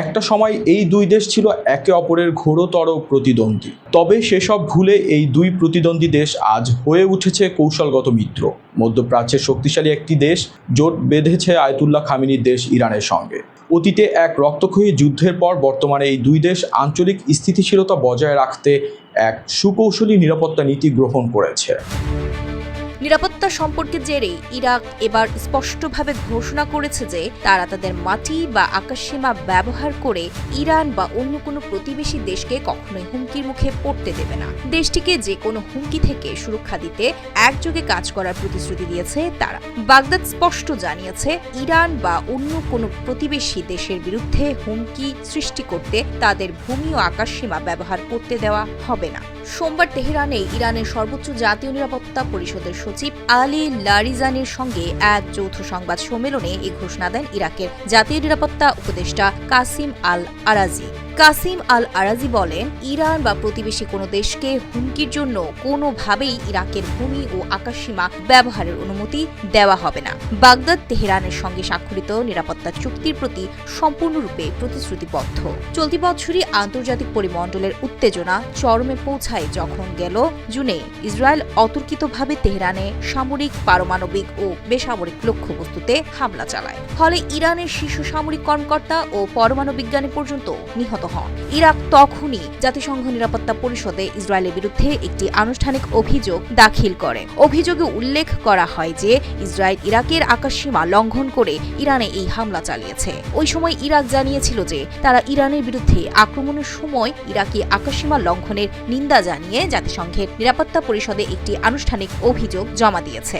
একটা সময় এই দুই দেশ ছিল একে অপরের ঘোরতর প্রতিদ্বন্দ্বী। তবে সেসব ভুলে এই দুই প্রতিদ্বন্দ্বী দেশ আজ হয়ে উঠেছে কৌশলগত মিত্র। মধ্যপ্রাচ্যের শক্তিশালী একটি দেশ জোট বেঁধেছে আয়াতুল্লাহ খামেনির দেশ ইরানের সঙ্গে। অতীতে এক রক্তক্ষয়ী যুদ্ধের পর বর্তমানে এই দুই দেশ আঞ্চলিক স্থিতিশীলতা বজায় রাখতে এক সুকৌশলী নিরাপত্তা নীতি গ্রহণ করেছে। নিরাপত্তা সম্পর্কের জেরে ইরাক এবার স্পষ্টভাবে ঘোষণা করেছে যে তারা তাদের মাটি বা আকাশসীমা ব্যবহার করে ইরান বা অন্য কোনো প্রতিবেশী দেশকে কখনোই হুমকির মুখে পড়তে দেবে না। দেশটিকে যে কোনো হুমকি থেকে সুরক্ষা দিতে একযোগে কাজ করার প্রতিশ্রুতি দিয়েছে তারা। বাগদাদ স্পষ্ট জানিয়েছে ইরান বা অন্য কোনো প্রতিবেশী দেশের বিরুদ্ধে হুমকি সৃষ্টি করতে তাদের ভূমি ও আকাশসীমা ব্যবহার করতে দেওয়া হবে না। সোমবার তেহরানে ইরানের সর্বোচ্চ জাতীয় নিরাপত্তা পরিষদের সচিব আলী লারিজানির সঙ্গে এক যৌথ সংবাদ সম্মেলনে এই ঘোষণা দেন ইরাকের জাতীয় নিরাপত্তা উপদেষ্টা কাসিম আল আরাজি। কাসিম আল আরাজি বলেন, ইরান বা প্রতিবেশী কোনো দেশকে হুমকির জন্য কোনোভাবেই ইরাকের ভূমি ও আকাশসীমা ব্যবহারের অনুমতি দেওয়া হবে না। বাগদাদ তেহরানের সঙ্গে স্বাক্ষরিত নিরাপত্তা চুক্তির প্রতি সম্পূর্ণরূপে প্রতিশ্রুতিবদ্ধ। চলতি বছরই আন্তর্জাতিক পরিমণ্ডলের উত্তেজনা চরমে পৌঁছায় যখন গেল জুনে ইসরায়েল অতর্কিতভাবে তেহরানে সামরিক, পারমাণবিক ও বেসামরিক লক্ষ্যবস্তুতে হামলা চালায়। ফলে ইরানের শীর্ষ সামরিক কর্মকর্তা ও পরমাণু বিজ্ঞানী পর্যন্ত নিহত হন। ইরাক তখনই জাতিসংঘ নিরাপত্তা পরিষদে ইসরায়েলের বিরুদ্ধে একটি আনুষ্ঠানিক অভিযোগ দাখিল করে। অভিযোগে উল্লেখ করা হয় যে ইসরায়েল ইরাকের আকাশসীমা লঙ্ঘন করে ইরানে এই হামলা চালিয়েছে। ওই সময় ইরাক জানিয়েছিল যে তারা ইরানের বিরুদ্ধে আক্রমণের সময় ইরাকি আকাশসীমা লঙ্ঘনের নিন্দা জানিয়ে জাতিসংঘের নিরাপত্তা পরিষদে একটি আনুষ্ঠানিক অভিযোগ জমা দিয়েছে।